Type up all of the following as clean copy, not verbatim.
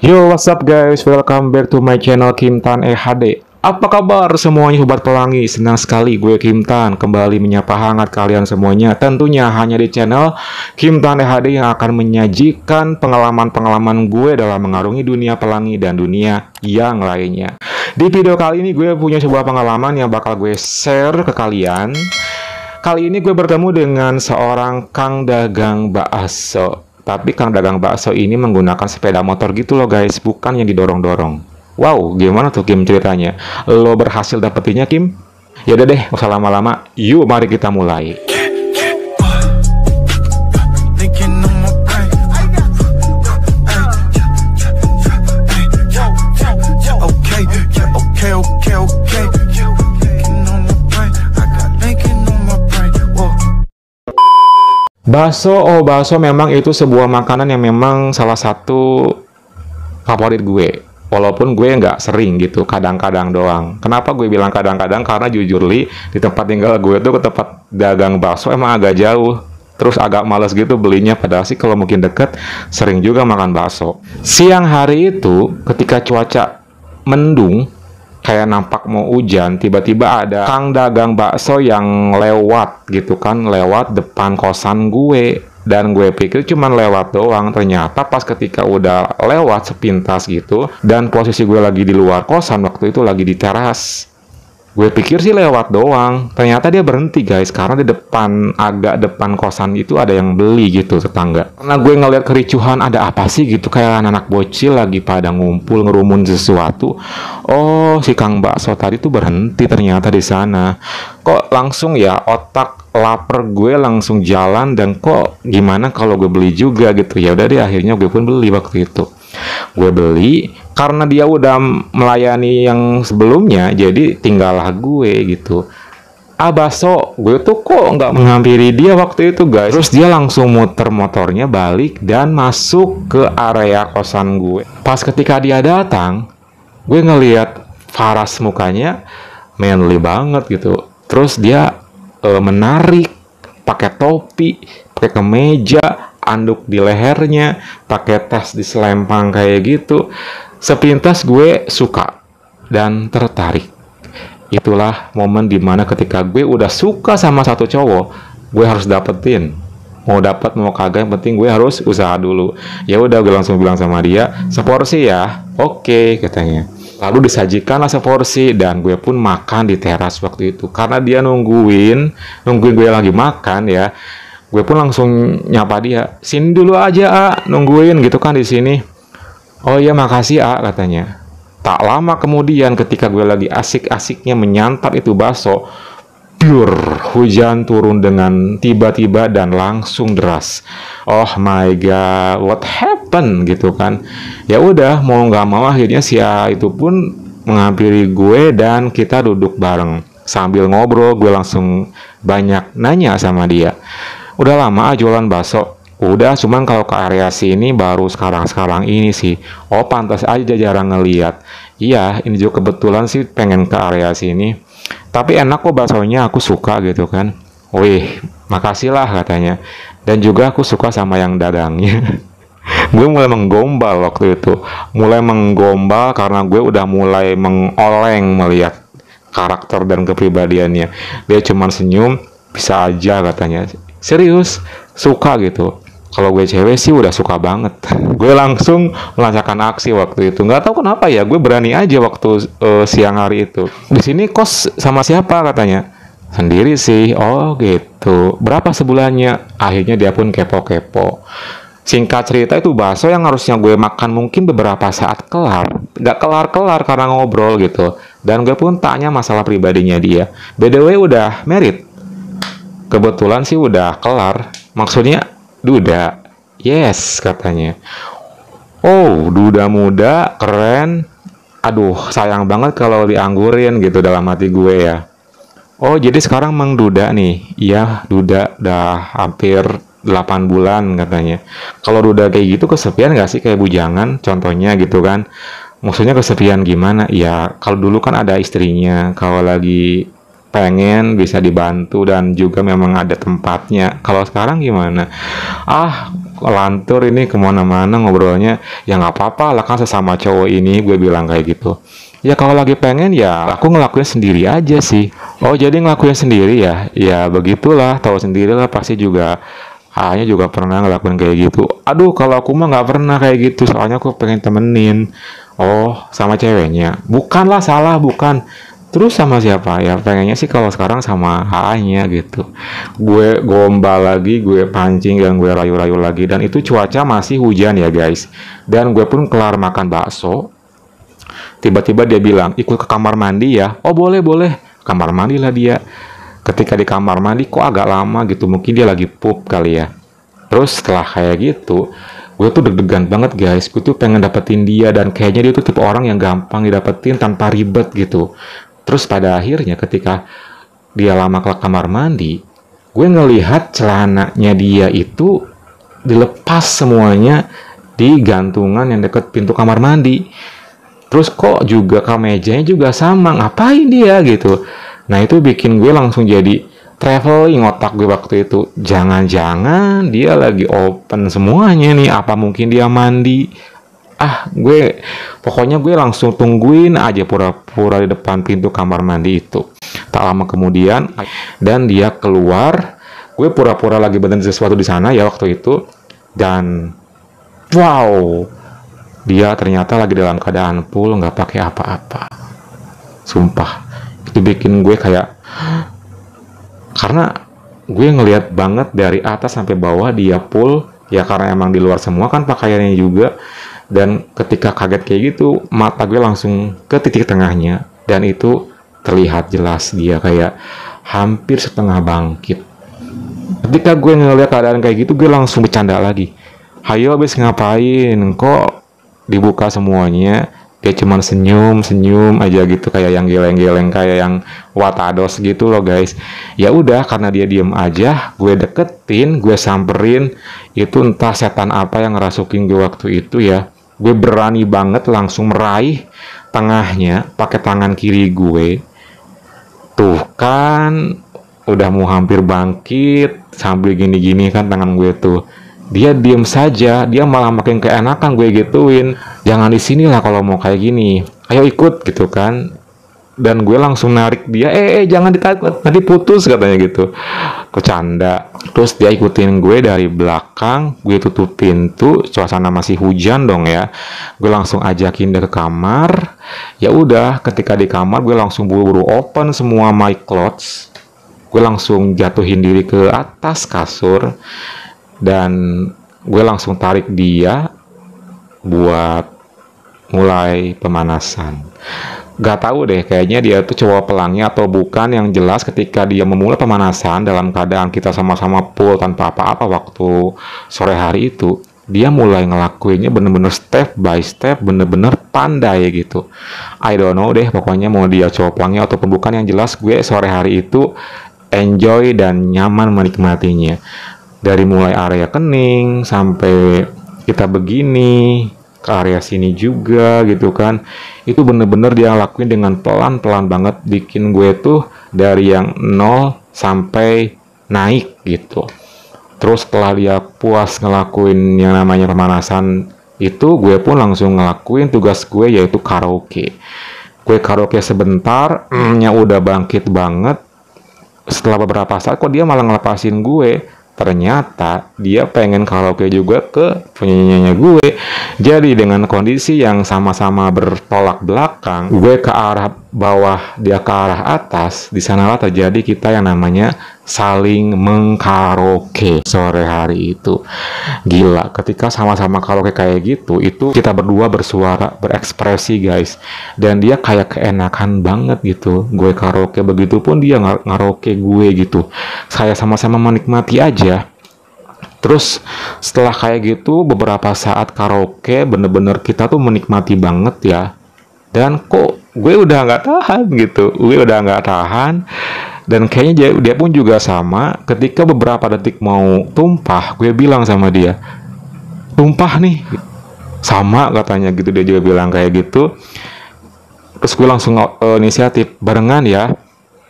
Yo, what's up guys? Welcome back to my channel Kim Tan HD. Apa kabar semuanya sobat pelangi? Senang sekali gue Kim Tan kembali menyapa hangat kalian semuanya. Tentunya hanya di channel Kim Tan HD yang akan menyajikan pengalaman-pengalaman gue dalam mengarungi dunia pelangi dan dunia yang lainnya. Di video kali ini gue punya sebuah pengalaman yang bakal gue share ke kalian. Kali ini gue bertemu dengan seorang Kang Dagang Bakso. Tapi Kang Dagang Bakso ini menggunakan sepeda motor gitu loh guys, bukan yang didorong-dorong. Wow, gimana tuh Kim ceritanya? Lo berhasil dapetinnya Kim? Ya udah deh, usah lama-lama. Yuk, mari kita mulai. Bakso memang itu sebuah makanan yang memang salah satu favorit gue. Walaupun gue nggak sering gitu, kadang-kadang doang. Kenapa gue bilang kadang-kadang? Karena jujur li, di tempat tinggal gue tuh ke tempat dagang bakso emang agak jauh. Terus agak males gitu belinya, padahal sih kalau mungkin deket, sering juga makan bakso. Siang hari itu, ketika cuaca mendung, kayak nampak mau hujan, tiba-tiba ada Kang Dagang Bakso yang lewat gitu kan, lewat depan kosan gue. Dan gue pikir cuman lewat doang, ternyata pas ketika udah lewat sepintas gitu, dan posisi gue lagi di luar kosan, waktu itu lagi di teras. Gue pikir sih lewat doang, ternyata dia berhenti guys, karena di depan, agak depan kosan itu ada yang beli gitu tetangga. Karena gue ngeliat kericuhan, ada apa sih gitu, kayak anak bocil lagi pada ngumpul ngerumun sesuatu. Oh, si Kang Bakso tadi tuh berhenti ternyata di sana. Kok langsung ya otak lapar gue langsung jalan, dan kok gimana kalau gue beli juga gitu. Ya udah deh, akhirnya gue pun beli waktu itu. Gue beli karena dia udah melayani yang sebelumnya, jadi tinggallah gue gitu. Bakso, gue tuh kok nggak menghampiri dia waktu itu guys. Terus dia langsung muter motornya balik dan masuk ke area kosan gue. Pas ketika dia datang, gue ngeliat paras mukanya manly banget gitu. Terus dia menarik, pakai topi, pakai kemeja, anduk di lehernya, pakai tas di selempang kayak gitu. Sepintas gue suka dan tertarik. Itulah momen dimana ketika gue udah suka sama satu cowok, gue harus dapetin. Mau dapat mau kagak, yang penting gue harus usaha dulu. Ya udah, gue langsung bilang sama dia, seporsi ya. Oke, katanya. Lalu disajikanlah seporsi, dan gue pun makan di teras waktu itu. Karena dia nungguin gue lagi makan ya. Gue pun langsung nyapa dia, sini dulu aja nungguin gitu kan di sini. Oh iya makasih katanya. Tak lama kemudian ketika gue lagi asik-asiknya menyantap itu bakso, hujan turun dengan tiba-tiba dan langsung deras. Oh my god, what happened gitu kan. Ya udah, mau nggak mau akhirnya si A itu pun menghampiri gue dan kita duduk bareng. Sambil ngobrol gue langsung banyak nanya sama dia. Udah lama jualan bakso? Udah, cuman kalau ke area sini baru sekarang-sekarang ini sih. Oh, pantas aja jarang ngeliat. Iya, ini juga kebetulan sih pengen ke area sini. Tapi enak kok baksonya, aku suka gitu kan. Wih, makasih lah katanya. Dan juga aku suka sama yang dagangnya. Gue mulai menggombal waktu itu. Mulai menggombal karena gue udah mulai mengoleng melihat karakter dan kepribadiannya. Dia cuman senyum, bisa aja katanya. Serius, suka gitu. Kalau gue cewek sih udah suka banget. Gue langsung melancarkan aksi waktu itu. Nggak tahu kenapa ya, gue berani aja waktu siang hari itu. Di sini kos sama siapa katanya? Sendiri sih. Oh gitu. Berapa sebulannya? Akhirnya dia pun kepo-kepo. Singkat cerita itu bakso yang harusnya gue makan mungkin beberapa saat kelar. Nggak kelar-kelar karena ngobrol gitu. Dan gue pun tanya masalah pribadinya dia. By the way, udah married? Kebetulan sih udah kelar. Maksudnya duda. Yes, katanya. Oh, duda muda, keren. Aduh, sayang banget kalau dianggurin gitu dalam hati gue ya. Oh, jadi sekarang Mang duda nih. Iya, duda dah hampir 8 bulan katanya. Kalau duda kayak gitu kesepian gak sih kayak bujangan? Contohnya gitu kan. Maksudnya kesepian gimana? Ya, kalau dulu kan ada istrinya. Kalau lagi pengen bisa dibantu dan juga memang ada tempatnya. Kalau sekarang gimana? lantur ini kemana-mana ngobrolnya. Ya nggak apa-apa lah kan sesama cowok ini, gue bilang kayak gitu. Ya kalau lagi pengen ya aku ngelakuin sendiri aja sih. Oh jadi ngelakuin sendiri ya? Ya begitulah, tahu sendiri lah pasti juga. Hanya juga pernah ngelakuin kayak gitu. Aduh kalau aku mah nggak pernah kayak gitu, soalnya aku pengen temenin. Oh sama ceweknya? Bukan lah, salah, bukan. Terus sama siapa ya? Pengennya sih kalau sekarang sama AA-nya gitu. Gue gombal lagi, gue pancing dan gue rayu-rayu lagi. Dan itu cuaca masih hujan ya guys. Dan gue pun kelar makan bakso. Tiba-tiba dia bilang, ikut ke kamar mandi ya. Oh boleh, boleh. Kamar mandi lah dia. Ketika di kamar mandi kok agak lama gitu. Mungkin dia lagi pup kali ya. Terus setelah kayak gitu, gue tuh deg-degan banget guys. Gue tuh pengen dapetin dia. Dan kayaknya dia tuh tipe orang yang gampang didapetin tanpa ribet gitu. Terus pada akhirnya ketika dia lama ke kamar mandi, gue ngelihat celananya dia itu dilepas semuanya di gantungan yang deket pintu kamar mandi. Terus kok juga kemejanya juga sama, ngapain dia gitu. Nah itu bikin gue langsung jadi traveling otak gue waktu itu. Jangan-jangan dia lagi open semuanya nih, apa mungkin dia mandi. Pokoknya gue langsung tungguin aja pura-pura di depan pintu kamar mandi itu. Tak lama kemudian, dan dia keluar, gue pura-pura lagi berhenti sesuatu di sana ya waktu itu. Dan wow, dia ternyata lagi dalam keadaan full, nggak pakai apa-apa. Sumpah, itu bikin gue kayak, karena gue ngelihat banget dari atas sampai bawah dia full, ya karena emang di luar semua kan pakaiannya juga. Dan ketika kaget kayak gitu, mata gue langsung ke titik tengahnya, dan itu terlihat jelas dia kayak hampir setengah bangkit. Ketika gue ngeliat keadaan kayak gitu, gue langsung bercanda lagi. Hayo abis ngapain? Kok dibuka semuanya? Dia cuman senyum aja gitu, kayak yang geleng-geleng, kayak yang watados gitu loh guys. Ya udah, karena dia diem aja, gue deketin, gue samperin. Itu entah setan apa yang ngerasukin gue waktu itu ya. Gue berani banget langsung meraih tengahnya pakai tangan kiri gue. Tuh kan udah mau hampir bangkit sambil gini-gini kan tangan gue tuh. Dia diem saja, dia malah makin keenakan gue gituin. Jangan di sini lah kalau mau kayak gini. Ayo ikut gitu kan. Dan gue langsung narik dia, jangan ditarik, nanti putus katanya gitu. Bercanda. Terus dia ikutin gue dari belakang, gue tutup pintu, suasana masih hujan dong ya. Gue langsung ajakin dia ke kamar. Ya udah, ketika di kamar gue langsung buru-buru open semua my clothes. Gue langsung jatuhin diri ke atas kasur. Dan gue langsung tarik dia buat mulai pemanasan. Gak tahu deh, kayaknya dia tuh cowok pelangnya atau bukan. Yang jelas ketika dia memulai pemanasan dalam keadaan kita sama-sama full tanpa apa-apa waktu sore hari itu, dia mulai ngelakuinnya bener-bener step by step, bener-bener pandai gitu. I don't know deh, pokoknya mau dia cowok pelangnya atau bukan, yang jelas gue sore hari itu enjoy dan nyaman menikmatinya. Dari mulai area kening sampai kita begini, ke area sini juga gitu kan. Itu bener-bener dia lakuin dengan pelan-pelan banget, bikin gue tuh dari yang 0 sampai naik gitu. Terus setelah dia puas ngelakuin yang namanya pemanasan itu, gue pun langsung ngelakuin tugas gue, yaitu karaoke. Gue karaoke sebentar, nya udah bangkit banget. Setelah beberapa saat kok dia malah ngelepasin gue. Ternyata dia pengen karaoke juga ke penyanyinya gue. Jadi dengan kondisi yang sama-sama bertolak belakang, gue ke arah bawah, dia ke arah atas, di sanalah terjadi kita yang namanya saling mengkaraoke sore hari itu. Gila, ketika sama-sama karaoke kayak gitu, itu kita berdua bersuara, berekspresi guys. Dan dia kayak keenakan banget gitu. Gue karaoke, begitu pun dia karaoke gue gitu. Saya sama-sama menikmati aja. Terus setelah kayak gitu, beberapa saat karaoke, bener-bener kita tuh menikmati banget ya. Dan kok gue udah nggak tahan gitu. Gue udah nggak tahan. Dan kayaknya dia pun juga sama. Ketika beberapa detik mau tumpah, gue bilang sama dia, tumpah nih. Sama katanya gitu, dia juga bilang kayak gitu. Terus gue langsung inisiatif, barengan ya.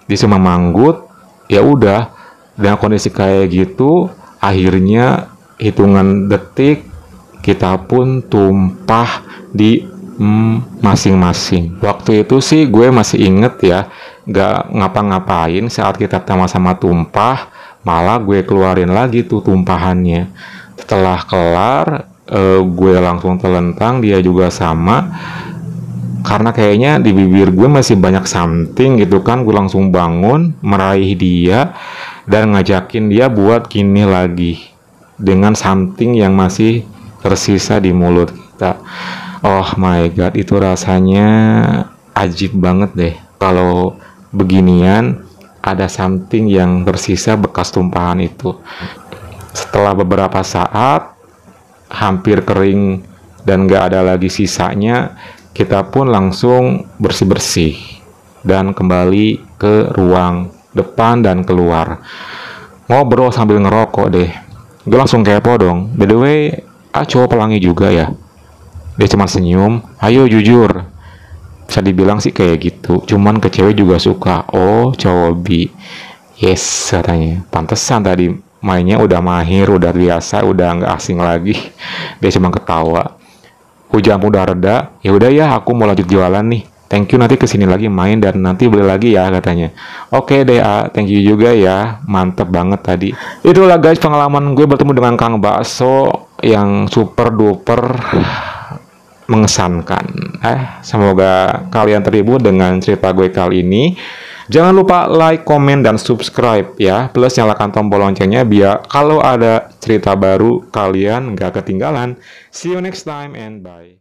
Dia cuma manggut. Ya udah, dengan kondisi kayak gitu, akhirnya hitungan detik kita pun tumpah di masing-masing. Waktu itu sih gue masih inget ya, gak ngapa-ngapain saat kita sama-sama tumpah, malah gue keluarin lagi tuh tumpahannya. Setelah kelar, gue langsung telentang, dia juga sama. Karena kayaknya di bibir gue masih banyak something gitu kan, gue langsung bangun, meraih dia, dan ngajakin dia buat gini lagi, dengan something yang masih tersisa di mulut kita. Oh my god, itu rasanya ajib banget deh. Kalau beginian, ada something yang tersisa bekas tumpahan itu. Setelah beberapa saat, hampir kering dan gak ada lagi sisanya, kita pun langsung bersih-bersih dan kembali ke ruang depan dan keluar. Ngobrol sambil ngerokok deh. Gue langsung kepo dong. By the way, cowok pelangi juga ya? Dia cuma senyum, ayo jujur. Bisa dibilang sih kayak gitu. Cuman ke cewek juga suka. Oh, cowok bi. Yes, katanya. Pantesan tadi mainnya udah mahir, udah biasa, udah nggak asing lagi. Dia cuma ketawa. Hujan udah reda, ya udah ya, aku mau lanjut jualan nih. Thank you, nanti kesini lagi main dan nanti beli lagi ya, katanya. Oke deh, thank you juga ya, mantep banget tadi. Itulah guys pengalaman gue bertemu dengan Kang Bakso yang super duper mengesankan. Semoga kalian terhibur dengan cerita gue kali ini. Jangan lupa like, komen, dan subscribe ya. Plus nyalakan tombol loncengnya biar kalau ada cerita baru kalian nggak ketinggalan. See you next time and bye.